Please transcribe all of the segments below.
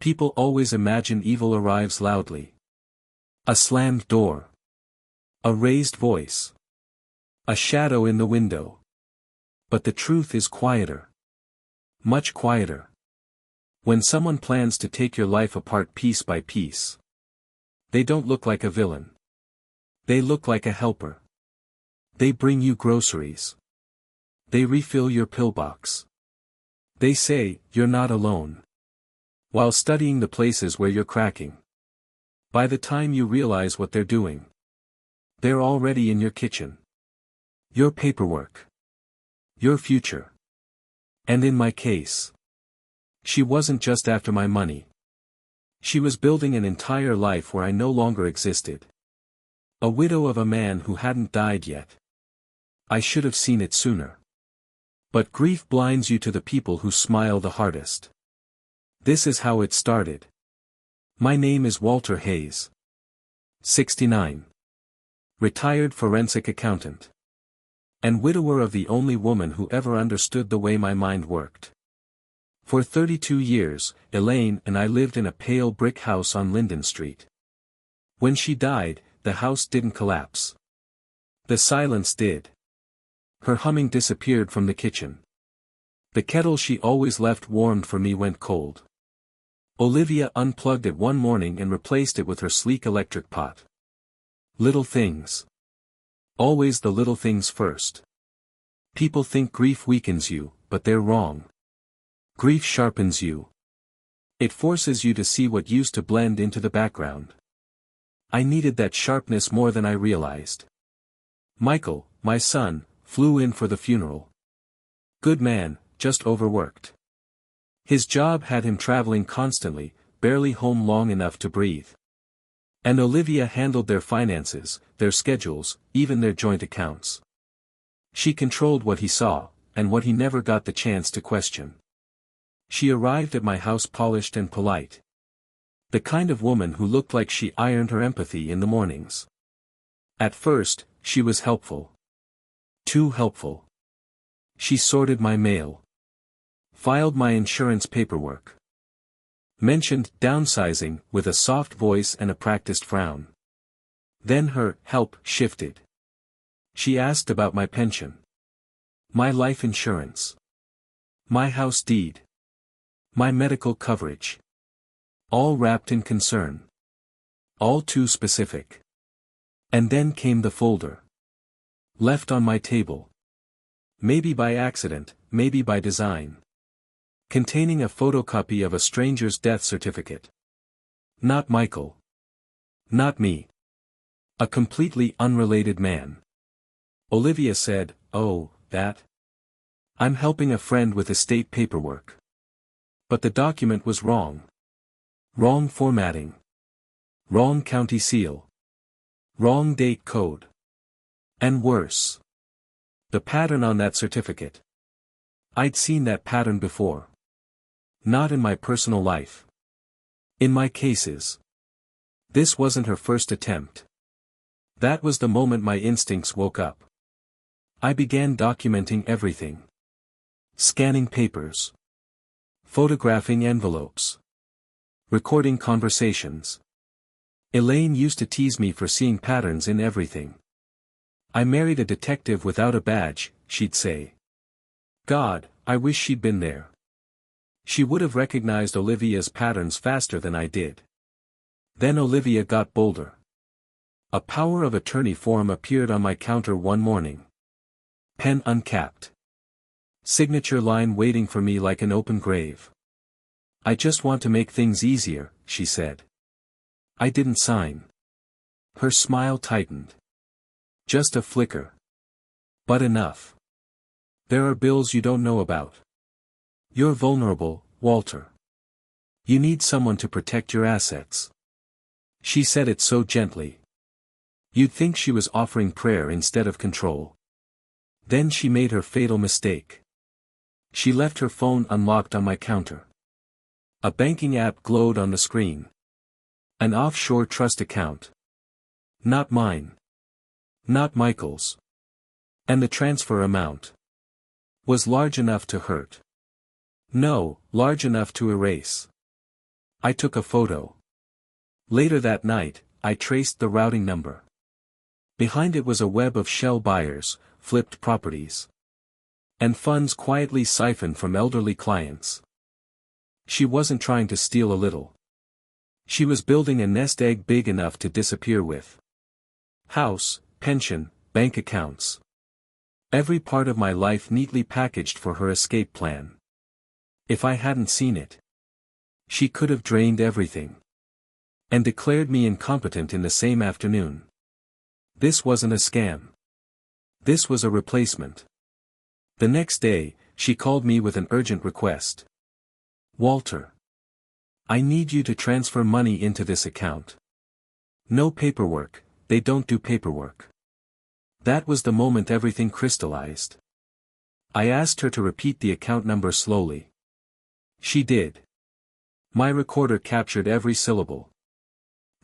People always imagine evil arrives loudly. A slammed door. A raised voice. A shadow in the window. But the truth is quieter. Much quieter. When someone plans to take your life apart piece by piece. They don't look like a villain. They look like a helper. They bring you groceries. They refill your pillbox. They say, "You're not alone," while studying the places where you're cracking. By the time you realize what they're doing, they're already in your kitchen. Your paperwork. Your future. And in my case, she wasn't just after my money. She was building an entire life where I no longer existed. A widow of a man who hadn't died yet. I should have seen it sooner. But grief blinds you to the people who smile the hardest. This is how it started. My name is Walter Hayes. 69. Retired forensic accountant. And widower of the only woman who ever understood the way my mind worked. For 32 years, Elaine and I lived in a pale brick house on Linden Street. When she died, the house didn't collapse. The silence did. Her humming disappeared from the kitchen. The kettle she always left warmed for me went cold. Olivia unplugged it one morning and replaced it with her sleek electric pot. Little things. Always the little things first. People think grief weakens you, but they're wrong. Grief sharpens you. It forces you to see what used to blend into the background. I needed that sharpness more than I realized. Michael, my son, flew in for the funeral. Good man, just overworked. His job had him traveling constantly, barely home long enough to breathe. And Olivia handled their finances, their schedules, even their joint accounts. She controlled what he saw, and what he never got the chance to question. She arrived at my house polished and polite. The kind of woman who looked like she ironed her empathy in the mornings. At first, she was helpful. Too helpful. She sorted my mail. Filed my insurance paperwork. Mentioned downsizing with a soft voice and a practiced frown. Then her help shifted. She asked about my pension. My life insurance. My house deed. My medical coverage. All wrapped in concern. All too specific. And then came the folder. Left on my table. Maybe by accident, maybe by design. Containing a photocopy of a stranger's death certificate. Not Michael. Not me. A completely unrelated man. Olivia said, "Oh, that? I'm helping a friend with estate paperwork." But the document was wrong. Wrong formatting. Wrong county seal. Wrong date code. And worse. The pattern on that certificate. I'd seen that pattern before. Not in my personal life. In my cases. This wasn't her first attempt. That was the moment my instincts woke up. I began documenting everything. Scanning papers. Photographing envelopes. Recording conversations. Elaine used to tease me for seeing patterns in everything. I married a detective without a badge, she'd say. God, I wish she'd been there. She would have recognized Olivia's patterns faster than I did. Then Olivia got bolder. A power of attorney form appeared on my counter one morning. Pen uncapped. Signature line waiting for me like an open grave. I just want to make things easier, she said. I didn't sign. Her smile tightened. Just a flicker. But enough. There are bills you don't know about. You're vulnerable, Walter. You need someone to protect your assets. She said it so gently. You'd think she was offering prayer instead of control. Then she made her fatal mistake. She left her phone unlocked on my counter. A banking app glowed on the screen. An offshore trust account. Not mine. Not Michael's. And the transfer amount was large enough to hurt. No, large enough to erase. I took a photo. Later that night, I traced the routing number. Behind it was a web of shell buyers, flipped properties, and funds quietly siphoned from elderly clients. She wasn't trying to steal a little. She was building a nest egg big enough to disappear with. House, pension, bank accounts. Every part of my life neatly packaged for her escape plan. If I hadn't seen it, she could have drained everything and declared me incompetent in the same afternoon. This wasn't a scam. This was a replacement. The next day, she called me with an urgent request. Walter, I need you to transfer money into this account. No paperwork, they don't do paperwork. That was the moment everything crystallized. I asked her to repeat the account number slowly. She did. My recorder captured every syllable.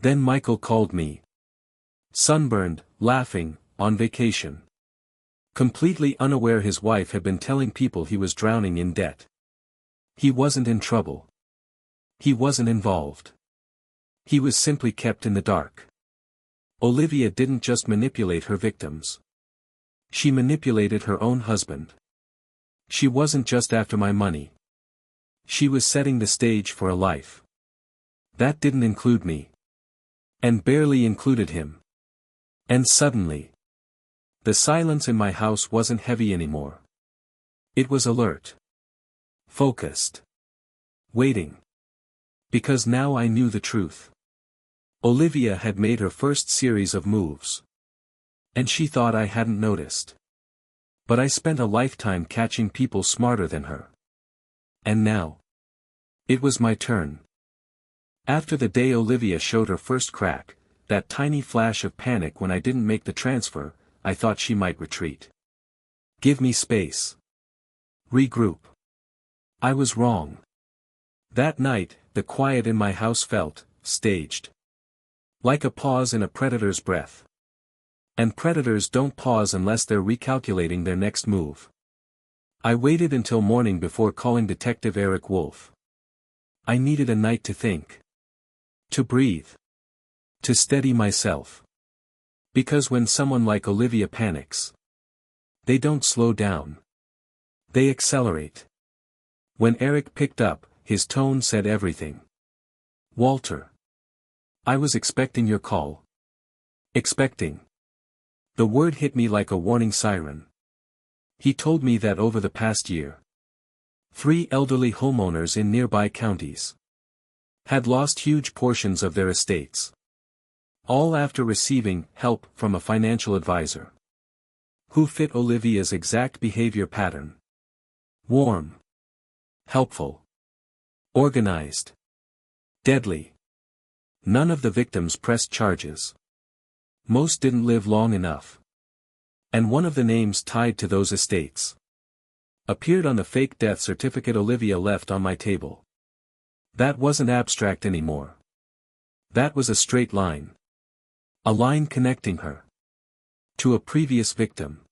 Then Michael called me. Sunburned, laughing, on vacation. Completely unaware his wife had been telling people he was drowning in debt. He wasn't in trouble. He wasn't involved. He was simply kept in the dark. Olivia didn't just manipulate her victims. She manipulated her own husband. She wasn't just after my money. She was setting the stage for a life that didn't include me. And barely included him. And suddenly, the silence in my house wasn't heavy anymore. It was alert. Focused. Waiting. Because now I knew the truth. Olivia had made her first series of moves. And she thought I hadn't noticed. But I spent a lifetime catching people smarter than her. And now, it was my turn. After the day Olivia showed her first crack, that tiny flash of panic when I didn't make the transfer, I thought she might retreat. Give me space. Regroup. I was wrong. That night, the quiet in my house felt staged. Like a pause in a predator's breath. And predators don't pause unless they're recalculating their next move. I waited until morning before calling Detective Eric Wolf. I needed a night to think. To breathe. To steady myself. Because when someone like Olivia panics, they don't slow down. They accelerate. When Eric picked up, his tone said everything. Walter. I was expecting your call. Expecting. The word hit me like a warning siren. He told me that over the past year, 3 elderly homeowners in nearby counties had lost huge portions of their estates. All after receiving help from a financial advisor who fit Olivia's exact behavior pattern. Warm. Helpful. Organized. Deadly. None of the victims pressed charges. Most didn't live long enough. And one of the names tied to those estates appeared on the fake death certificate Olivia left on my table. That wasn't abstract anymore. That was a straight line. A line connecting her to a previous victim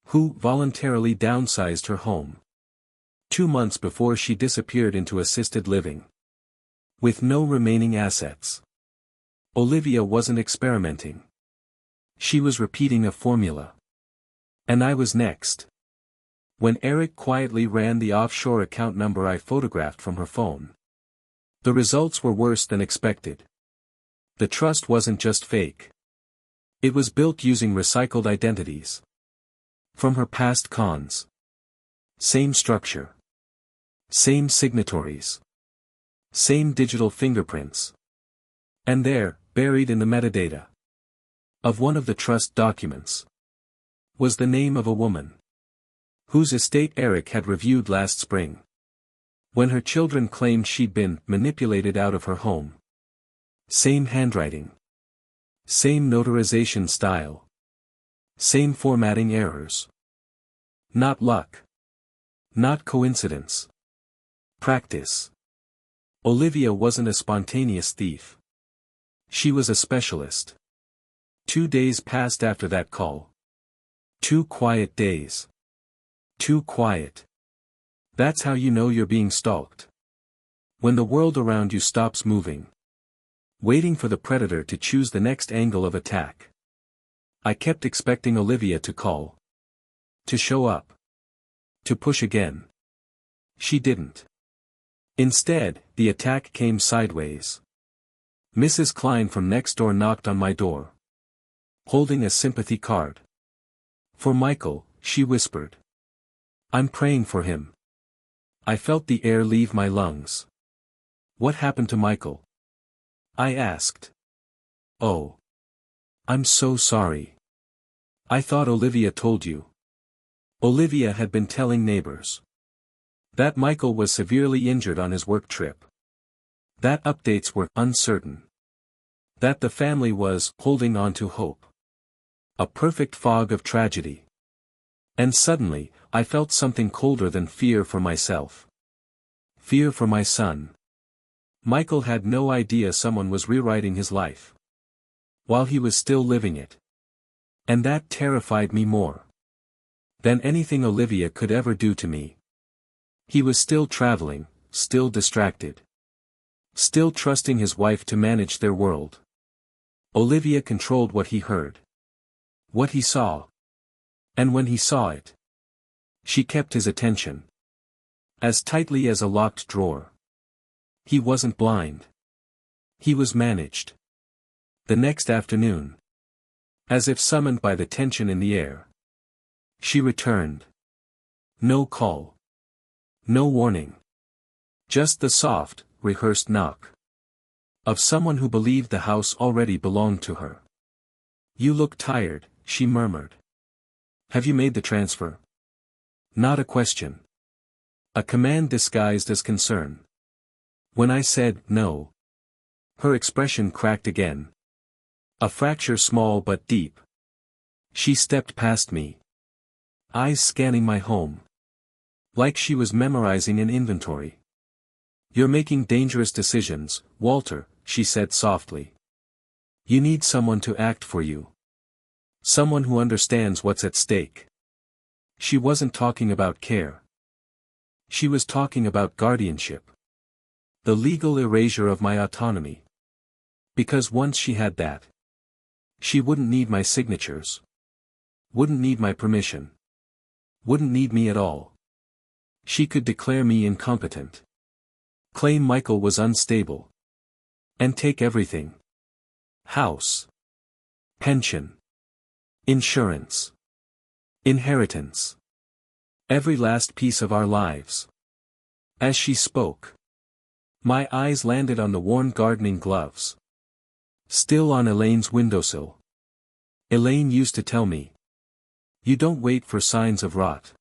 who voluntarily downsized her home 2 months before she disappeared into assisted living. With no remaining assets. Olivia wasn't experimenting. She was repeating a formula. And I was next. When Eric quietly ran the offshore account number I photographed from her phone, the results were worse than expected. The trust wasn't just fake. It was built using recycled identities from her past cons. Same structure. Same signatories. Same digital fingerprints. And there, buried in the metadata of one of the trust documents, was the name of a woman whose estate Eric had reviewed last spring, when her children claimed she'd been manipulated out of her home. Same handwriting. Same notarization style. Same formatting errors. Not luck. Not coincidence. Practice. Olivia wasn't a spontaneous thief. She was a specialist. 2 days passed after that call. 2 quiet days. Too quiet. That's how you know you're being stalked. When the world around you stops moving. Waiting for the predator to choose the next angle of attack. I kept expecting Olivia to call. To show up. To push again. She didn't. Instead, the attack came sideways. Mrs. Klein from next door knocked on my door. Holding a sympathy card. For Michael, she whispered. I'm praying for him. I felt the air leave my lungs. What happened to Michael? I asked. Oh. I'm so sorry. I thought Olivia told you. Olivia had been telling neighbors. That Michael was severely injured on his work trip. That updates were uncertain. That the family was holding on to hope. A perfect fog of tragedy. And suddenly, I felt something colder than fear for myself. Fear for my son. Michael had no idea someone was rewriting his life. While he was still living it. And that terrified me more than anything Olivia could ever do to me. He was still traveling, still distracted. Still trusting his wife to manage their world. Olivia controlled what he heard. What he saw. And when he saw it. She kept his attention. As tightly as a locked drawer. He wasn't blind. He was managed. The next afternoon. As if summoned by the tension in the air. She returned. No call. No warning. Just the soft, rehearsed knock. Of someone who believed the house already belonged to her. You look tired, she murmured. Have you made the transfer? Not a question. A command disguised as concern. When I said no. Her expression cracked again. A fracture small but deep. She stepped past me. Eyes scanning my home. Like she was memorizing an inventory. You're making dangerous decisions, Walter, she said softly. You need someone to act for you. Someone who understands what's at stake. She wasn't talking about care. She was talking about guardianship. The legal erasure of my autonomy. Because once she had that. She wouldn't need my signatures. Wouldn't need my permission. Wouldn't need me at all. She could declare me incompetent. Claim Michael was unstable. And take everything. House. Pension. Insurance. Inheritance. Every last piece of our lives. As she spoke. My eyes landed on the worn gardening gloves. Still on Elaine's windowsill. Elaine used to tell me. You don't wait for signs of rot.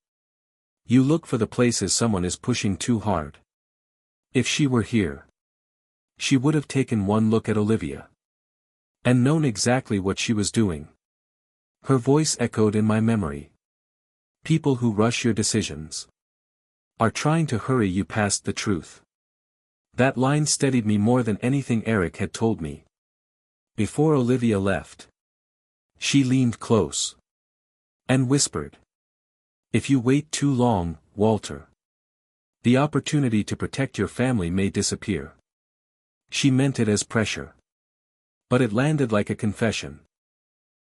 You look for the places someone is pushing too hard. If she were here. She would have taken one look at Olivia. And known exactly what she was doing. Her voice echoed in my memory. People who rush your decisions. Are trying to hurry you past the truth. That line steadied me more than anything Eric had told me. Before Olivia left. She leaned close. And whispered. If you wait too long, Walter. The opportunity to protect your family may disappear. She meant it as pressure. But it landed like a confession.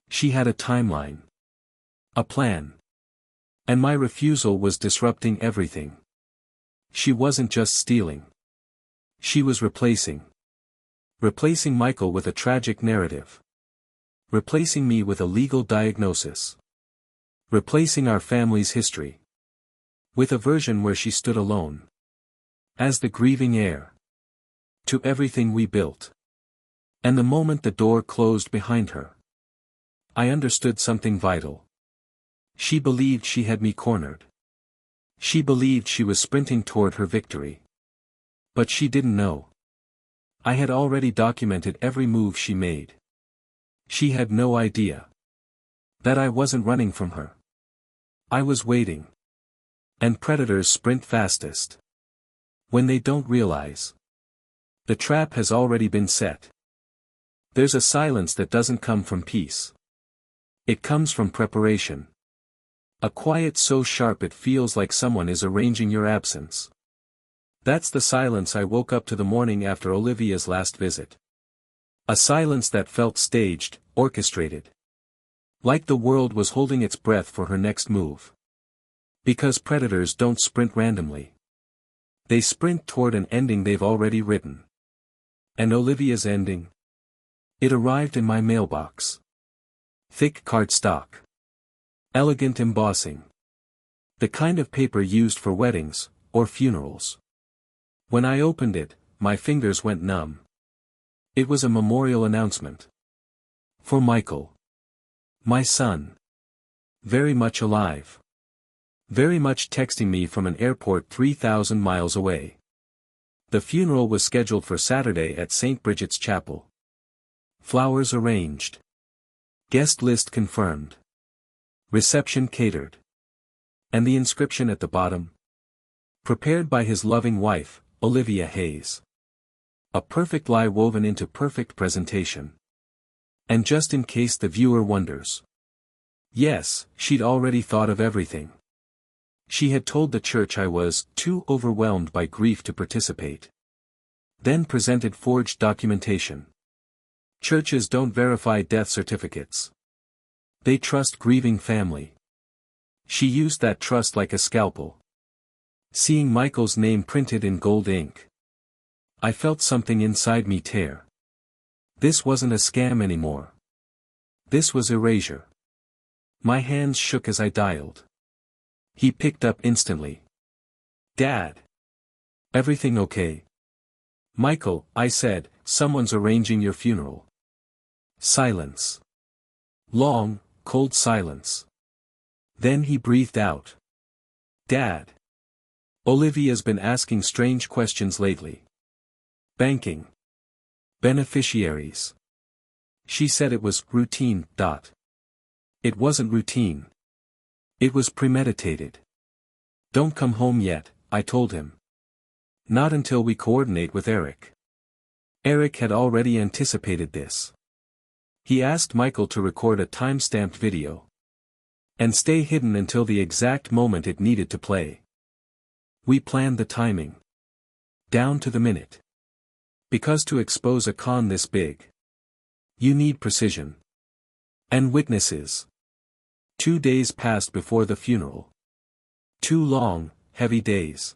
She had a timeline. A plan. And my refusal was disrupting everything. She wasn't just stealing. She was replacing. Replacing Michael with a tragic narrative. Replacing me with a legal diagnosis. Replacing our family's history. With a version where she stood alone. As the grieving heir. To everything we built. And the moment the door closed behind her. I understood something vital. She believed she had me cornered. She believed she was sprinting toward her victory. But she didn't know. I had already documented every move she made. She had no idea. That I wasn't running from her. I was waiting. And predators sprint fastest. When they don't realize. The trap has already been set. There's a silence that doesn't come from peace. It comes from preparation. A quiet so sharp it feels like someone is arranging your absence. That's the silence I woke up to the morning after Olivia's last visit. A silence that felt staged, orchestrated. Like the world was holding its breath for her next move. Because predators don't sprint randomly. They sprint toward an ending they've already written. And Olivia's ending? It arrived in my mailbox. Thick cardstock. Elegant embossing. The kind of paper used for weddings, or funerals. When I opened it, my fingers went numb. It was a memorial announcement. For Michael. My son. Very much alive. Very much texting me from an airport 3,000 miles away. The funeral was scheduled for Saturday at St. Bridget's Chapel. Flowers arranged. Guest list confirmed. Reception catered. And the inscription at the bottom? Prepared by his loving wife, Olivia Hayes. A perfect lie woven into perfect presentation. And just in case the viewer wonders. Yes, she'd already thought of everything. She had told the church I was too overwhelmed by grief to participate. Then presented forged documentation. Churches don't verify death certificates. They trust grieving family. She used that trust like a scalpel. Seeing Michael's name printed in gold ink. I felt something inside me tear. This wasn't a scam anymore. This was erasure. My hands shook as I dialed. He picked up instantly. Dad. Everything okay? Michael, I said, someone's arranging your funeral. Silence. Long, cold silence. Then he breathed out. Dad. Olivia's been asking strange questions lately. Banking. Beneficiaries. She said it was routine. It wasn't routine. It was premeditated. Don't come home yet, I told him. Not until we coordinate with Eric. Eric had already anticipated this. He asked Michael to record a time-stamped video. And stay hidden until the exact moment it needed to play. We planned the timing. Down to the minute. Because to expose a con this big, you need precision. And witnesses. 2 days passed before the funeral. 2 long, heavy days.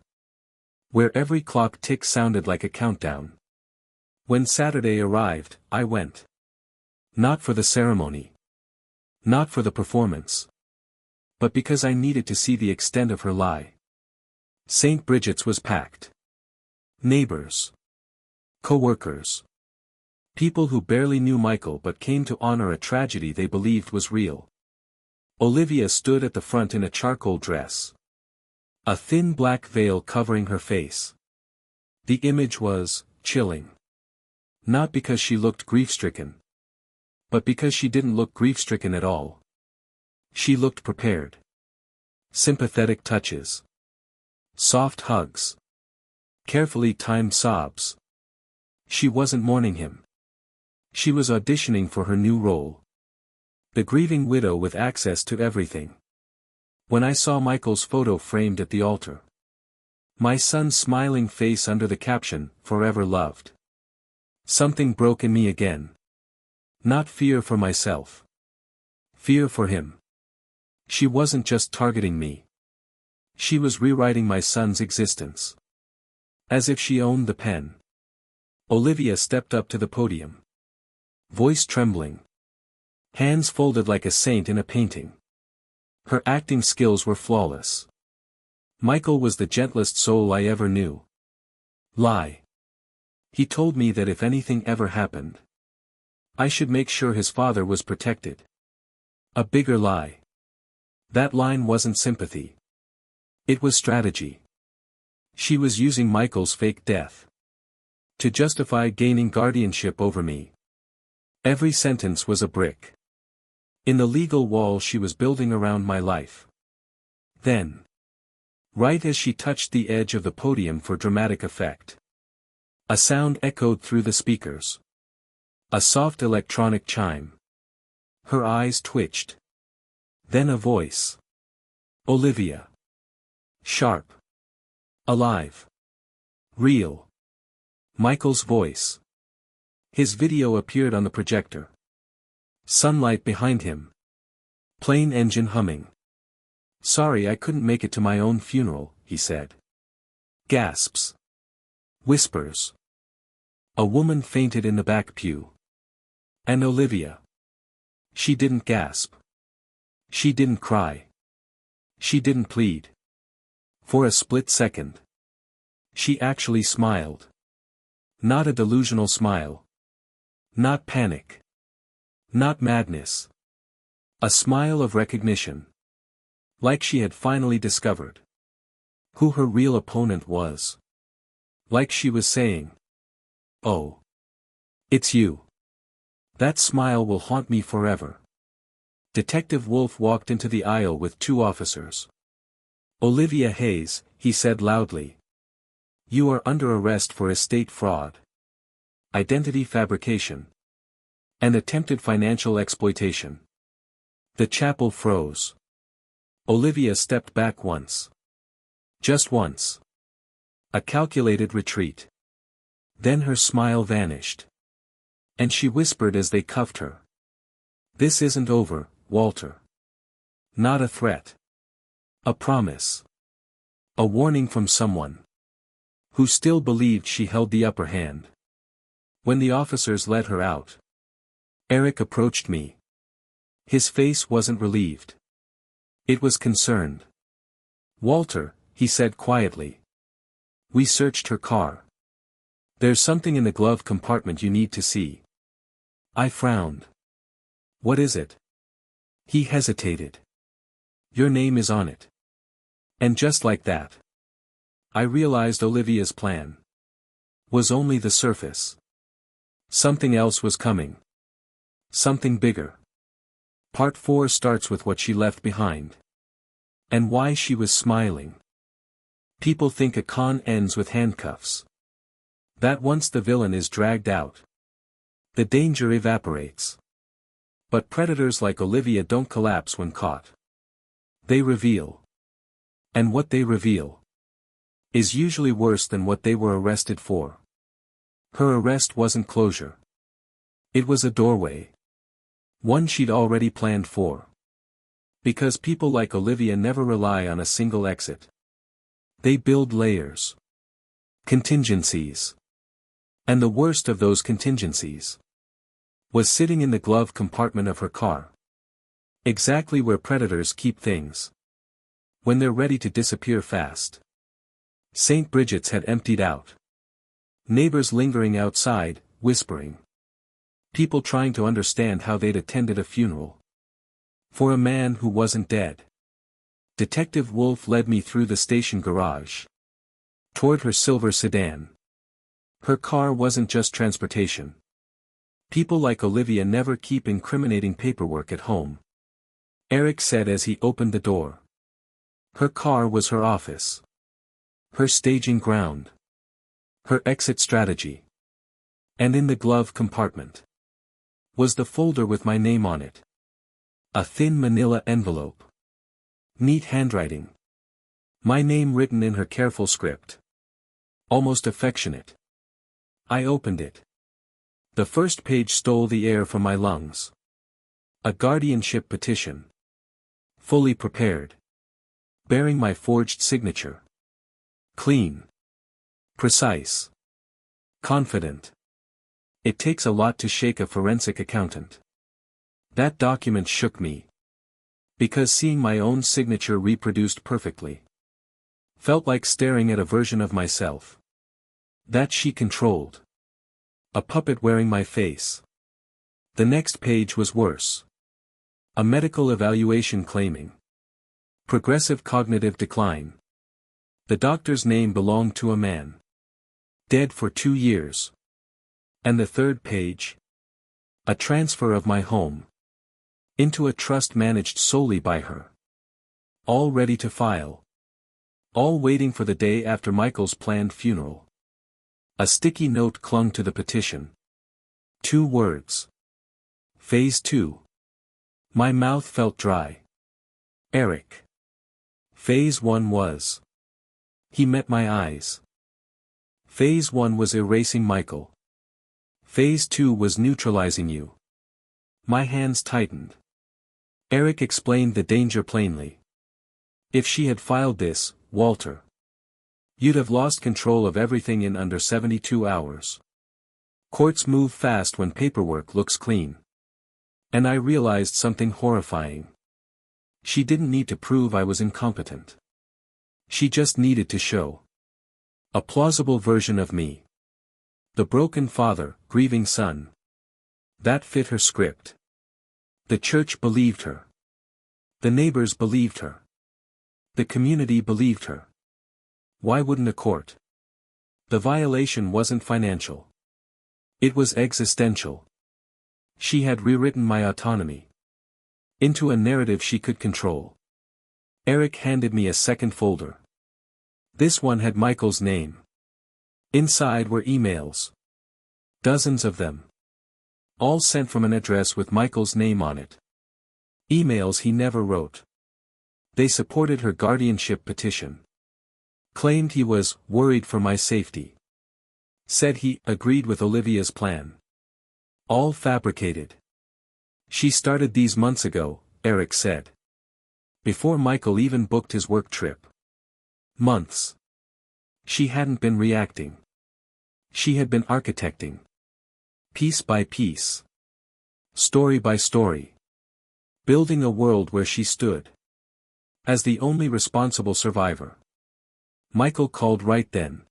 Where every clock tick sounded like a countdown. When Saturday arrived, I went. Not for the ceremony. Not for the performance. But because I needed to see the extent of her lie. St. Bridget's was packed. Neighbors. Co-workers. People who barely knew Michael but came to honor a tragedy they believed was real. Olivia stood at the front in a charcoal dress. A thin black veil covering her face. The image was chilling. Not because she looked grief-stricken. But because she didn't look grief-stricken at all. She looked prepared. Sympathetic touches. Soft hugs. Carefully timed sobs. She wasn't mourning him. She was auditioning for her new role. The grieving widow with access to everything. When I saw Michael's photo framed at the altar. My son's smiling face under the caption, "Forever loved." Something broke in me again. Not fear for myself. Fear for him. She wasn't just targeting me. She was rewriting my son's existence. As if she owned the pen. Olivia stepped up to the podium. Voice trembling. Hands folded like a saint in a painting. Her acting skills were flawless. Michael was the gentlest soul I ever knew. Lie. He told me that if anything ever happened, I should make sure his father was protected. A bigger lie. That line wasn't sympathy. It was strategy. She was using Michael's fake death to justify gaining guardianship over me. Every sentence was a brick in the legal wall she was building around my life. Then, right as she touched the edge of the podium for dramatic effect, a sound echoed through the speakers. A soft electronic chime. Her eyes twitched. Then a voice. Olivia. Sharp. Alive. Real. Michael's voice. His video appeared on the projector. Sunlight behind him. Plane engine humming. "Sorry I couldn't make it to my own funeral," he said. Gasps. Whispers. A woman fainted in the back pew. And Olivia. She didn't gasp. She didn't cry. She didn't plead. For a split second. She actually smiled. Not a delusional smile. Not panic. Not madness. A smile of recognition. Like she had finally discovered who her real opponent was. Like she was saying, "Oh. It's you. That smile will haunt me forever." Detective Wolf walked into the aisle with two officers. "Olivia Hayes," he said loudly. "You are under arrest for estate fraud, identity fabrication, and attempted financial exploitation." The chapel froze. Olivia stepped back once. Just once. A calculated retreat. Then her smile vanished. And she whispered as they cuffed her. "This isn't over, Walter. Not a threat. A promise. A warning from someone who still believed she held the upper hand." When the officers let her out, Eric approached me. His face wasn't relieved. It was concerned. "Walter," he said quietly. "We searched her car. There's something in the glove compartment you need to see." I frowned. "What is it?" He hesitated. "Your name is on it." And just like that, I realized Olivia's plan was only the surface. Something else was coming. Something bigger. Part 4 starts with what she left behind. And why she was smiling. People think a con ends with handcuffs. That once the villain is dragged out, the danger evaporates. But predators like Olivia don't collapse when caught. They reveal. And what they reveal is usually worse than what they were arrested for. Her arrest wasn't closure. It was a doorway. One she'd already planned for. Because people like Olivia never rely on a single exit. They build layers. Contingencies. And the worst of those contingencies was sitting in the glove compartment of her car. Exactly where predators keep things when they're ready to disappear fast. St. Bridget's had emptied out. Neighbors lingering outside, whispering. People trying to understand how they'd attended a funeral for a man who wasn't dead. Detective Wolf led me through the station garage toward her silver sedan. Her car wasn't just transportation. People like Olivia never keep incriminating paperwork at home, Eric said as he opened the door. Her car was her office. Her staging ground. Her exit strategy. And in the glove compartment was the folder with my name on it. A thin manila envelope. Neat handwriting. My name written in her careful script. Almost affectionate. I opened it. The first page stole the air from my lungs. A guardianship petition. Fully prepared. Bearing my forged signature. Clean. Precise. Confident. It takes a lot to shake a forensic accountant. That document shook me. Because seeing my own signature reproduced perfectly felt like staring at a version of myself that she controlled. A puppet wearing my face. The next page was worse. A medical evaluation claiming progressive cognitive decline. The doctor's name belonged to a man dead for 2 years. And the third page? A transfer of my home into a trust managed solely by her. All ready to file. All waiting for the day after Michael's planned funeral. A sticky note clung to the petition. 2 words. Phase 2. My mouth felt dry. Eric. Phase 1 was. He met my eyes. Phase 1 was erasing Michael. Phase 2 was neutralizing you. My hands tightened. Eric explained the danger plainly. If she had filed this, Walter, you'd have lost control of everything in under 72 hours. Courts move fast when paperwork looks clean. And I realized something horrifying. She didn't need to prove I was incompetent. She just needed to show a plausible version of me. The broken father, grieving son. That fit her script. The church believed her. The neighbors believed her. The community believed her. Why wouldn't a court? The violation wasn't financial. It was existential. She had rewritten my autonomy into a narrative she could control. Eric handed me a second folder. This one had Michael's name. Inside were emails. Dozens of them. All sent from an address with Michael's name on it. Emails he never wrote. They supported her guardianship petition. Claimed he was worried for my safety. Said he agreed with Olivia's plan. All fabricated. She started these months ago, Eric said. Before Michael even booked his work trip. Months. She hadn't been reacting. She had been architecting. Piece by piece. Story by story. Building a world where she stood as the only responsible survivor. Michael called right then.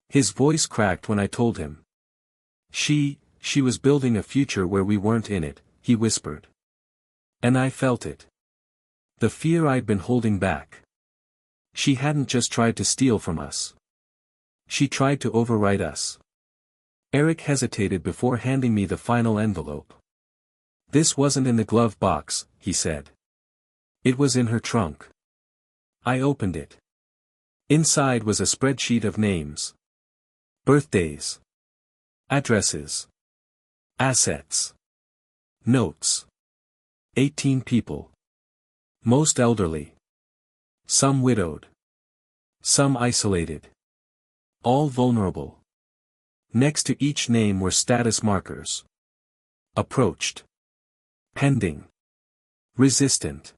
His voice cracked when I told him. She was building a future where we weren't in it, he whispered. And I felt it. The fear I'd been holding back. She hadn't just tried to steal from us. She tried to override us. Eric hesitated before handing me the final envelope. This wasn't in the glove box, he said. It was in her trunk. I opened it. Inside was a spreadsheet of names. Birthdays. Addresses. Assets. Notes. 18 people. Most elderly. Some widowed. Some isolated. All vulnerable. Next to each name were status markers. Approached. Pending. Resistant.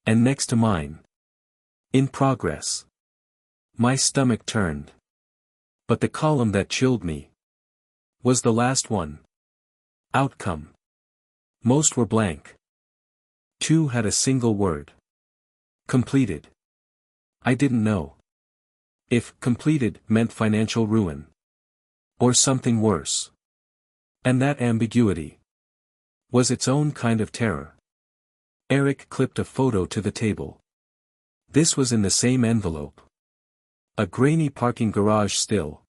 And next to mine. In progress. My stomach turned. But the column that chilled me was the last one. Outcome. Most were blank. 2 had a single word. Completed. I didn't know if completed meant financial ruin. Or something worse. And that ambiguity was its own kind of terror. Eric clipped a photo to the table. This was in the same envelope. A grainy parking garage still.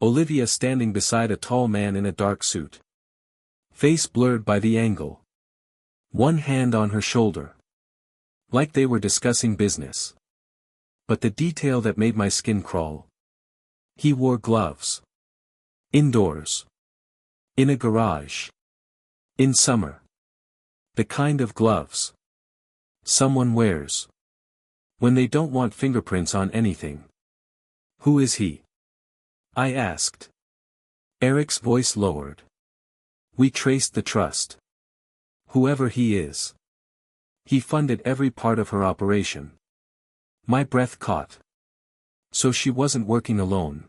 Olivia standing beside a tall man in a dark suit. Face blurred by the angle. One hand on her shoulder. Like they were discussing business. But the detail that made my skin crawl. He wore gloves. Indoors. In a garage. In summer. The kind of gloves someone wears when they don't want fingerprints on anything. Who is he? I asked. Eric's voice lowered. We traced the trust. Whoever he is. He funded every part of her operation. My breath caught. So she wasn't working alone.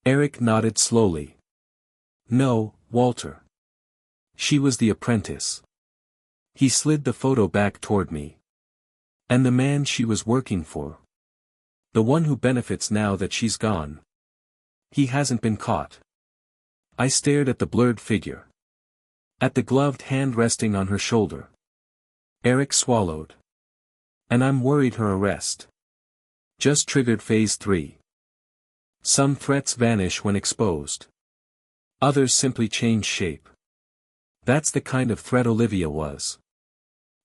Eric nodded slowly. No, Walter. She was the apprentice. He slid the photo back toward me. And the man she was working for. The one who benefits now that she's gone. He hasn't been caught. I stared at the blurred figure. At the gloved hand resting on her shoulder. Eric swallowed. And I'm worried her arrest just triggered phase 3. Some threats vanish when exposed. Others simply change shape. That's the kind of threat Olivia was.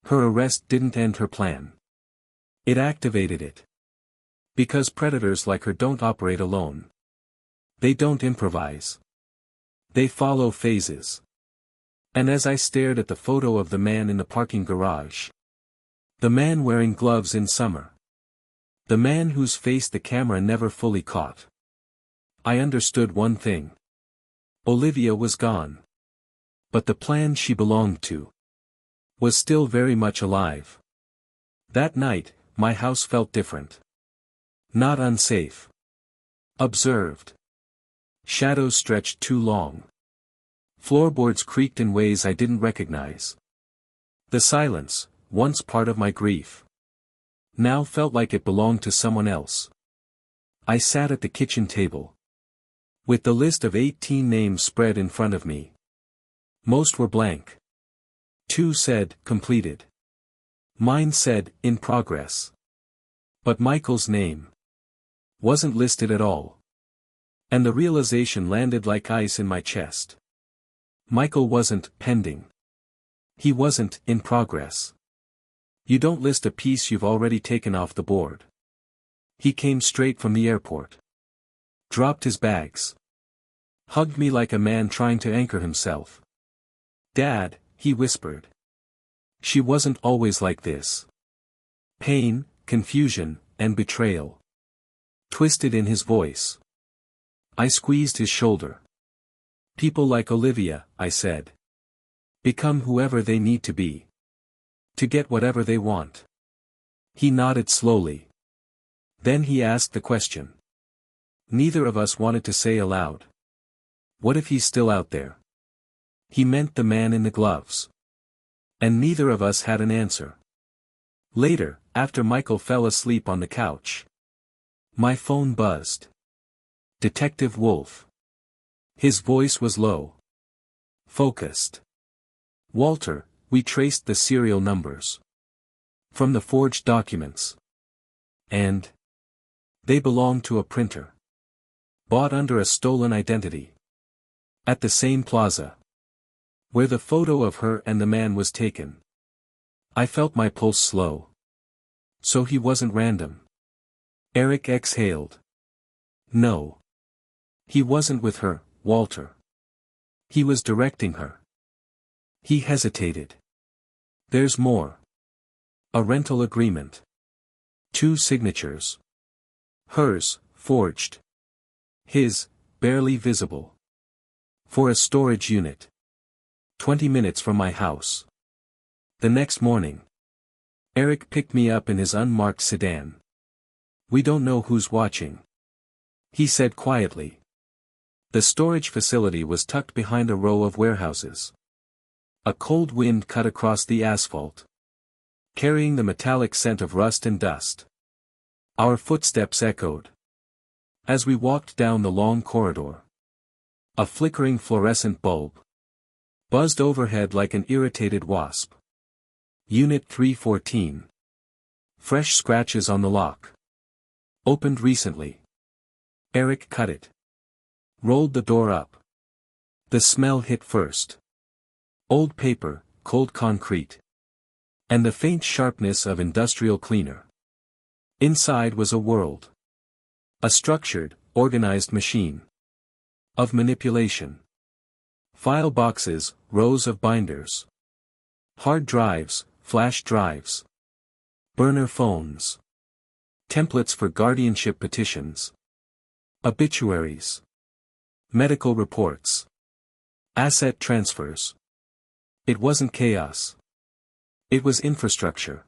Her arrest didn't end her plan. It activated it. Because predators like her don't operate alone. They don't improvise. They follow phases. And as I stared at the photo of the man in the parking garage. The man wearing gloves in summer. The man whose face the camera never fully caught. I understood one thing. Olivia was gone. But the plan she belonged to was still very much alive. That night, my house felt different. Not unsafe. Observed. Shadows stretched too long. Floorboards creaked in ways I didn't recognize. The silence, once part of my grief, now felt like it belonged to someone else. I sat at the kitchen table, with the list of 18 names spread in front of me. Most were blank. 2 said, completed. Mine said, in progress. But Michael's name wasn't listed at all. And the realization landed like ice in my chest. Michael wasn't pending. He wasn't in progress. You don't list a piece you've already taken off the board. He came straight from the airport. Dropped his bags. Hugged me like a man trying to anchor himself. Dad, he whispered. She wasn't always like this. Pain, confusion, and betrayal twisted in his voice. I squeezed his shoulder. People like Olivia, I said, become whoever they need to be, to get whatever they want. He nodded slowly. Then he asked the question neither of us wanted to say aloud. What if he's still out there? He meant the man in the gloves. And neither of us had an answer. Later, after Michael fell asleep on the couch, my phone buzzed. Detective Wolf. His voice was low. Focused. Walter, we traced the serial numbers from the forged documents. And they belonged to a printer. Bought under a stolen identity. At the same plaza where the photo of her and the man was taken. I felt my pulse slow. So he wasn't random. Eric exhaled. No. He wasn't with her, Walter. He was directing her. He hesitated. There's more. A rental agreement. 2 signatures. Hers, forged. His, barely visible. For a storage unit. 20 minutes from my house. The next morning, Eric picked me up in his unmarked sedan. We don't know who's watching, he said quietly. The storage facility was tucked behind a row of warehouses. A cold wind cut across the asphalt, carrying the metallic scent of rust and dust. Our footsteps echoed as we walked down the long corridor. A flickering fluorescent bulb buzzed overhead like an irritated wasp. Unit 314. Fresh scratches on the lock. Opened recently. Eric cut it. Rolled the door up. The smell hit first. Old paper, cold concrete. And the faint sharpness of industrial cleaner. Inside was a world. A structured, organized machine. Of manipulation. File boxes, rows of binders. Hard drives, flash drives. Burner phones. Templates for guardianship petitions. Obituaries. Medical reports. Asset transfers. It wasn't chaos. It was infrastructure.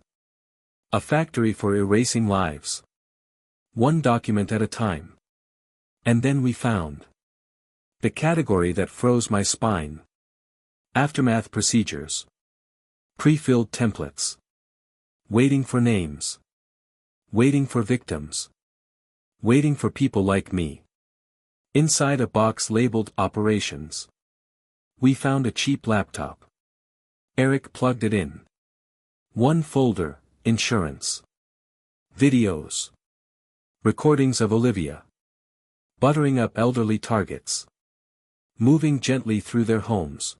A factory for erasing lives. One document at a time. And then we found the category that froze my spine. Aftermath procedures. Pre-filled templates. Waiting for names. Waiting for victims. Waiting for people like me. Inside a box labeled operations. We found a cheap laptop. Eric plugged it in. One folder, insurance. Videos. Recordings of Olivia. Buttering up elderly targets. Moving gently through their homes.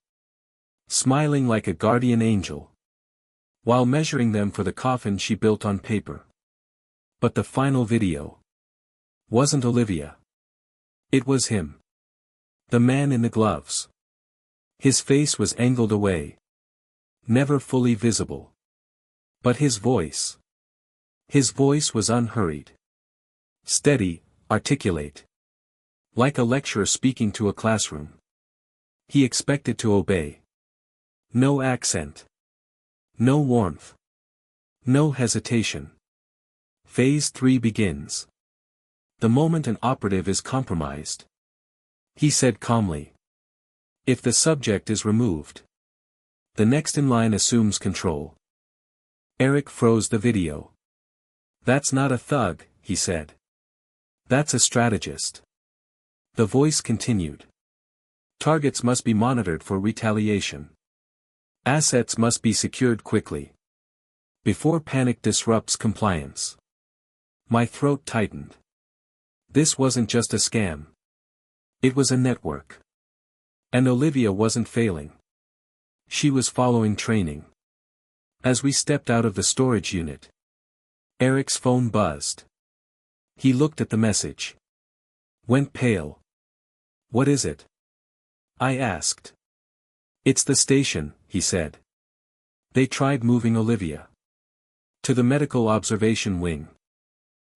Smiling like a guardian angel. While measuring them for the coffin she built on paper. But the final video wasn't Olivia. It was him. The man in the gloves. His face was angled away. Never fully visible. But his voice. His voice was unhurried. Steady, articulate. Like a lecturer speaking to a classroom. He expected to obey. No accent. No warmth. No hesitation. Phase 3 begins. The moment an operative is compromised. He said calmly. If the subject is removed, the next in line assumes control. Eric froze the video. That's not a thug, he said. That's a strategist. The voice continued. Targets must be monitored for retaliation. Assets must be secured quickly. Before panic disrupts compliance. My throat tightened. This wasn't just a scam. It was a network. And Olivia wasn't failing. She was following training. As we stepped out of the storage unit, Eric's phone buzzed. He looked at the message. Went pale. What is it? I asked. It's the station, he said. They tried moving Olivia to the medical observation wing.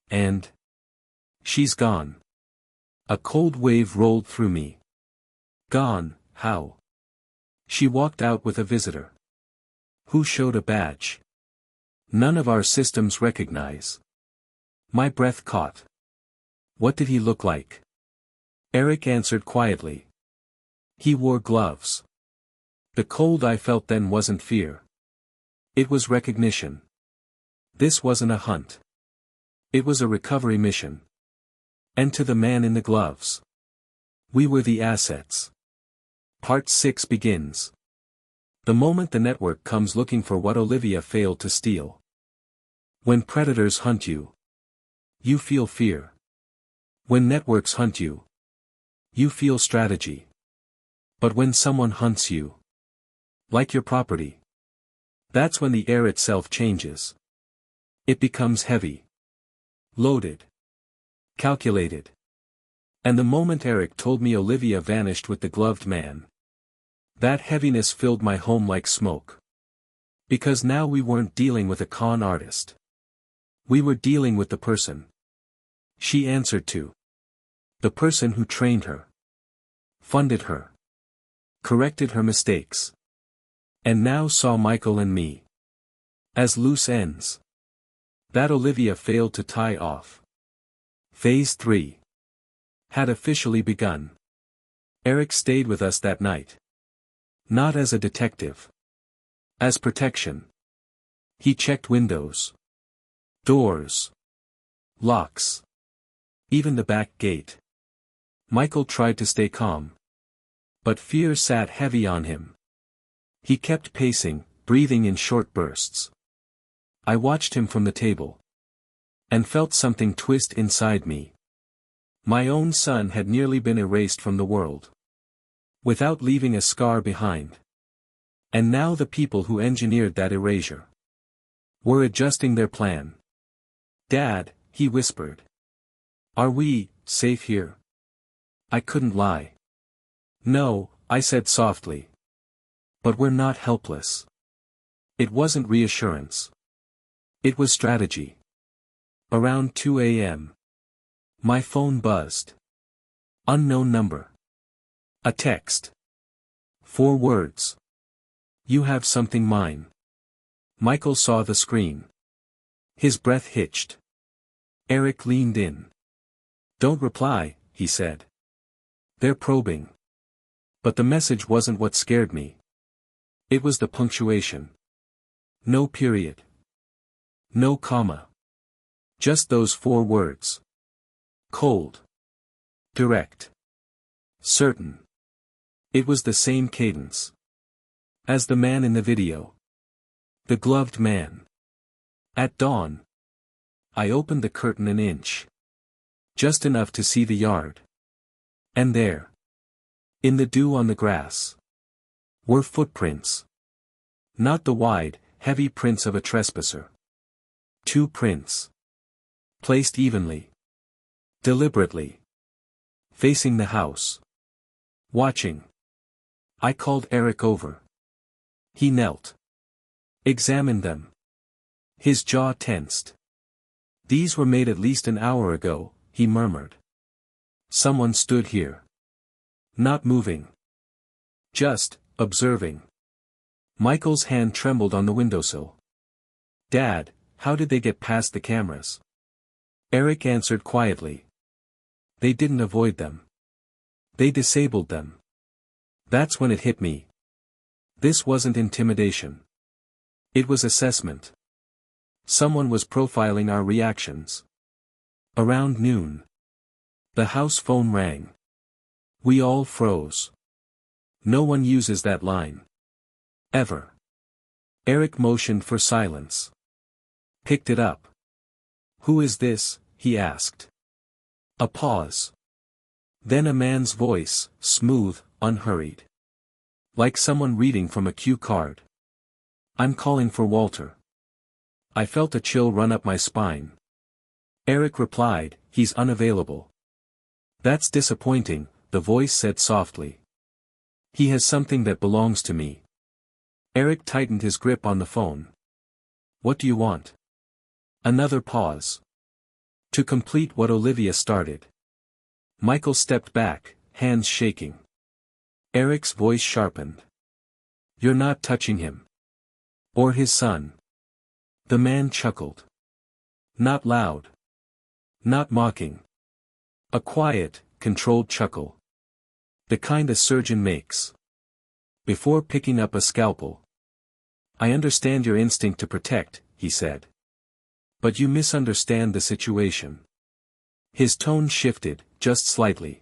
And she's gone. A cold wave rolled through me. Gone, how? She walked out with a visitor. Who showed a badge? None of our systems recognize. My breath caught. What did he look like? Eric answered quietly. He wore gloves. The cold I felt then wasn't fear. It was recognition. This wasn't a hunt. It was a recovery mission. And to the man in the gloves. We were the assets. Part 6 begins. The moment the network comes looking for what Olivia failed to steal. When predators hunt you, you feel fear. When networks hunt you, you feel strategy. But when someone hunts you, like your property, that's when the air itself changes. It becomes heavy. Loaded. Calculated. And the moment Eric told me Olivia vanished with the gloved man, that heaviness filled my home like smoke. Because now we weren't dealing with a con artist. We were dealing with the person she answered to. The person who trained her. Funded her. Corrected her mistakes. And now saw Michael and me as loose ends that Olivia failed to tie off. Phase 3 had officially begun. Eric stayed with us that night. Not as a detective. As protection. He checked windows. Doors. Locks. Even the back gate. Michael tried to stay calm. But fear sat heavy on him. He kept pacing, breathing in short bursts. I watched him from the table. And felt something twist inside me. My own son had nearly been erased from the world. Without leaving a scar behind. And now the people who engineered that erasure were adjusting their plan. Dad, he whispered. Are we safe here? I couldn't lie. No, I said softly. But we're not helpless. It wasn't reassurance. It was strategy. Around 2 a.m. My phone buzzed. Unknown number. A text. 4 words. You have something mine. Michael saw the screen. His breath hitched. Eric leaned in. Don't reply, he said. They're probing. But the message wasn't what scared me. It was the punctuation. No period. No comma. Just those 4 words. Cold. Direct. Certain. It was the same cadence as the man in the video. The gloved man. At dawn. I opened the curtain an inch. Just enough to see the yard. And there. In the dew on the grass. Were footprints. Not the wide, heavy prints of a trespasser. 2 prints. Placed evenly. Deliberately. Facing the house. Watching. I called Eric over. He knelt. Examined them. His jaw tensed. These were made at least an hour ago, he murmured. Someone stood here. Not moving. Just, observing. Michael's hand trembled on the windowsill. Dad, how did they get past the cameras? Eric answered quietly. They didn't avoid them. They disabled them. That's when it hit me. This wasn't intimidation. It was assessment. Someone was profiling our reactions. Around noon. The house phone rang. We all froze. No one uses that line. Ever. Eric motioned for silence. Picked it up. Who is this? He asked. A pause. Then a man's voice, smooth, unhurried. Like someone reading from a cue card. I'm calling for Walter. I felt a chill run up my spine. Eric replied, he's unavailable. That's disappointing, the voice said softly. He has something that belongs to me. Eric tightened his grip on the phone. What do you want? Another pause. To complete what Olivia started. Michael stepped back, hands shaking. Eric's voice sharpened. You're not touching him. Or his son. The man chuckled. Not loud. Not mocking. A quiet, controlled chuckle. The kind a surgeon makes. Before picking up a scalpel. I understand your instinct to protect, he said. But you misunderstand the situation. His tone shifted, just slightly.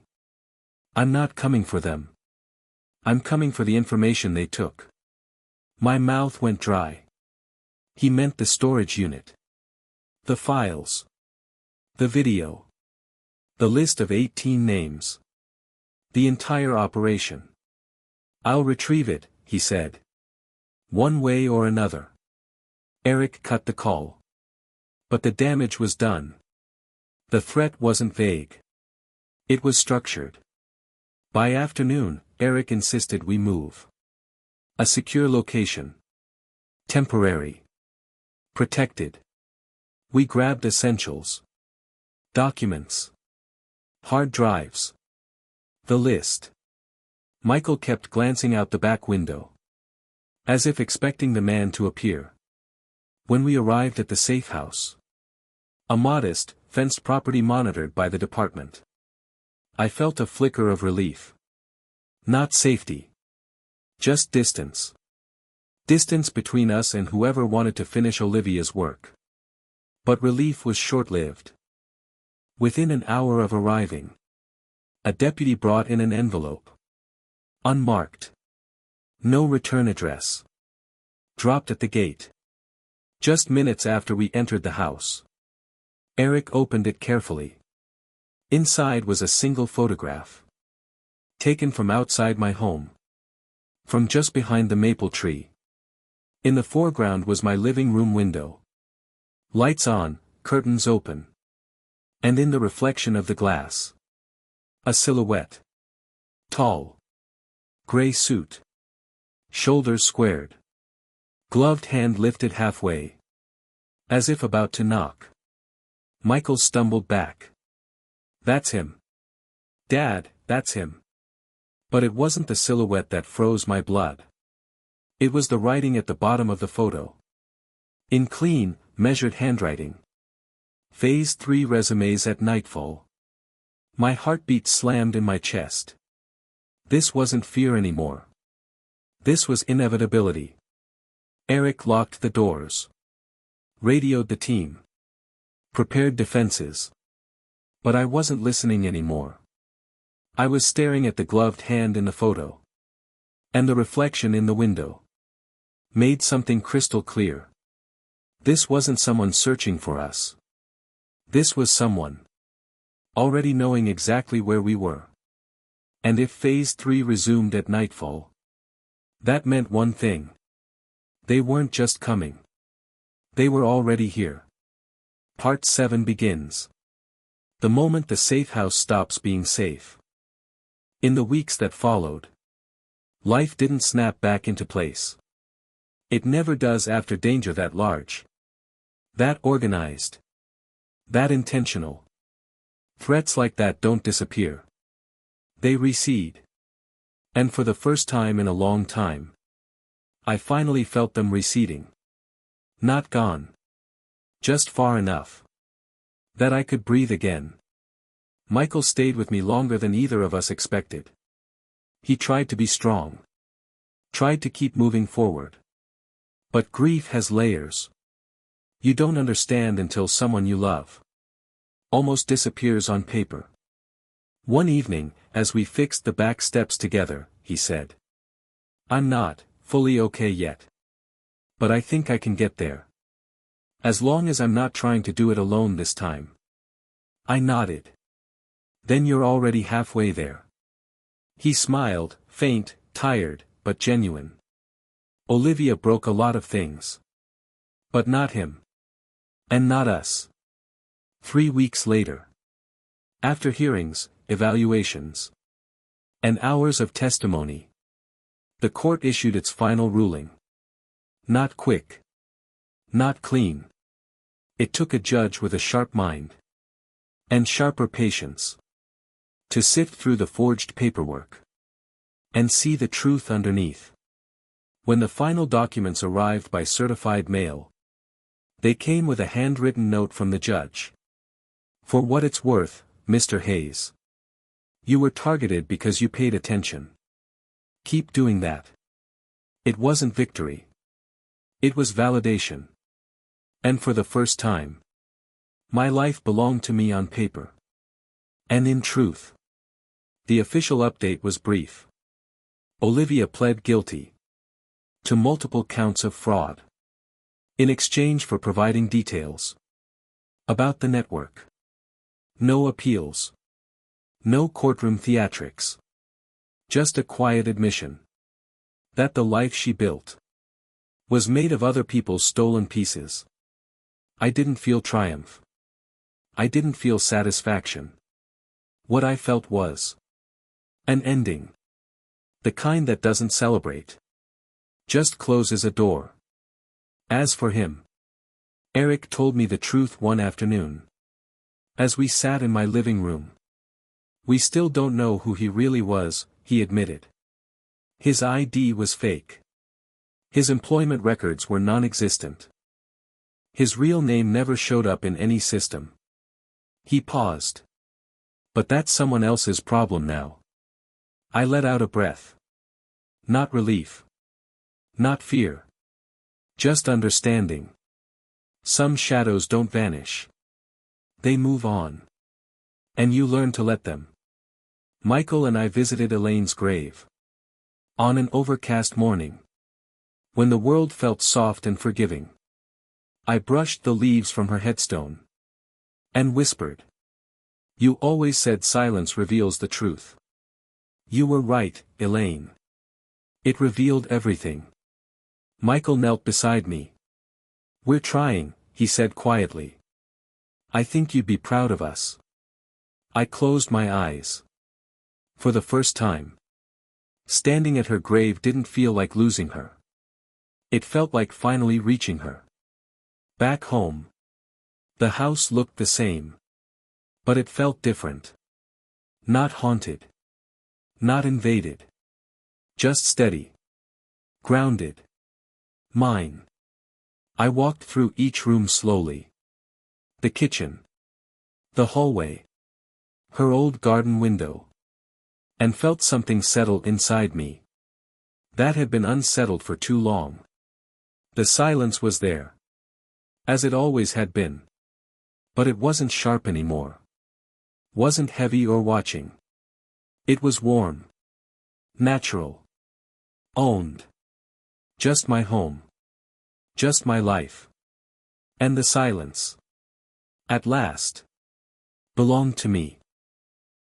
I'm not coming for them. I'm coming for the information they took. My mouth went dry. He meant the storage unit. The files. The video. The list of 18 names. The entire operation. I'll retrieve it, he said. One way or another. Eric cut the call. But the damage was done. The threat wasn't vague. It was structured. By afternoon, Eric insisted we move. A secure location. Temporary. Protected. We grabbed essentials. Documents. Hard drives. The list. Michael kept glancing out the back window. As if expecting the man to appear. When we arrived at the safe house. A modest, fenced property monitored by the department. I felt a flicker of relief. Not safety. Just distance. Distance between us and whoever wanted to finish Olivia's work. But relief was short-lived. Within an hour of arriving. A deputy brought in an envelope. Unmarked. No return address. Dropped at the gate. Just minutes after we entered the house. Eric opened it carefully. Inside was a single photograph. Taken from outside my home. From just behind the maple tree. In the foreground was my living room window. Lights on, curtains open. And in the reflection of the glass. A silhouette. Tall. Gray suit. Shoulders squared. Gloved hand lifted halfway. As if about to knock. Michael stumbled back. That's him. Dad, that's him. But it wasn't the silhouette that froze my blood. It was the writing at the bottom of the photo. In clean, measured handwriting. Phase 3 resumes at nightfall. My heartbeat slammed in my chest. This wasn't fear anymore. This was inevitability. Eric locked the doors. Radioed the team. Prepared defenses. But I wasn't listening anymore. I was staring at the gloved hand in the photo. And the reflection in the window. Made something crystal clear. This wasn't someone searching for us. This was someone. Already knowing exactly where we were. And if Phase 3 resumed at nightfall. That meant one thing. They weren't just coming. They were already here. Part 7 begins. The moment the safe house stops being safe. In the weeks that followed. Life didn't snap back into place. It never does after danger that large. That organized. That intentional. Threats like that don't disappear. They recede. And for the first time in a long time, I finally felt them receding. Not gone. Just far enough that I could breathe again. Michael stayed with me longer than either of us expected. He tried to be strong. Tried to keep moving forward. But grief has layers. You don't understand until someone you love almost disappears on paper. One evening, as we fixed the back steps together, he said, "I'm not fully okay yet. But I think I can get there. As long as I'm not trying to do it alone this time." I nodded. "Then you're already halfway there." He smiled, faint, tired, but genuine. Olivia broke a lot of things. But not him. And not us. 3 weeks later. After hearings, evaluations, and hours of testimony, the court issued its final ruling. Not quick. Not clean. It took a judge with a sharp mind. And sharper patience. To sift through the forged paperwork. And see the truth underneath. When the final documents arrived by certified mail, they came with a handwritten note from the judge. "For what it's worth, Mr. Hayes. You were targeted because you paid attention. Keep doing that." It wasn't victory. It was validation. And for the first time, my life belonged to me on paper. And in truth. The official update was brief. Olivia pled guilty to multiple counts of fraud. In exchange for providing details about the network. No appeals. No courtroom theatrics. Just a quiet admission that the life she built was made of other people's stolen pieces. I didn't feel triumph. I didn't feel satisfaction. What I felt was an ending. The kind that doesn't celebrate. Just closes a door. As for him, Eric told me the truth one afternoon. As we sat in my living room. "We still don't know who he really was," he admitted. "His ID was fake. His employment records were non-existent. His real name never showed up in any system." He paused. "But that's someone else's problem now." I let out a breath. Not relief. Not fear. Just understanding. Some shadows don't vanish. They move on. And you learn to let them. Michael and I visited Elaine's grave. On an overcast morning. When the world felt soft and forgiving. I brushed the leaves from her headstone. And whispered. "You always said silence reveals the truth. You were right, Elaine. It revealed everything." Michael knelt beside me. "We're trying," he said quietly. "I think you'd be proud of us." I closed my eyes. For the first time. Standing at her grave didn't feel like losing her. It felt like finally reaching her. Back home. The house looked the same. But it felt different. Not haunted. Not invaded. Just steady. Grounded. Mine. I walked through each room slowly. The kitchen. The hallway. Her old garden window. And felt something settle inside me. That had been unsettled for too long. The silence was there. As it always had been. But it wasn't sharp anymore. Wasn't heavy or watching. It was warm. Natural. Owned. Just my home. Just my life. And the silence. At last. Belonged to me.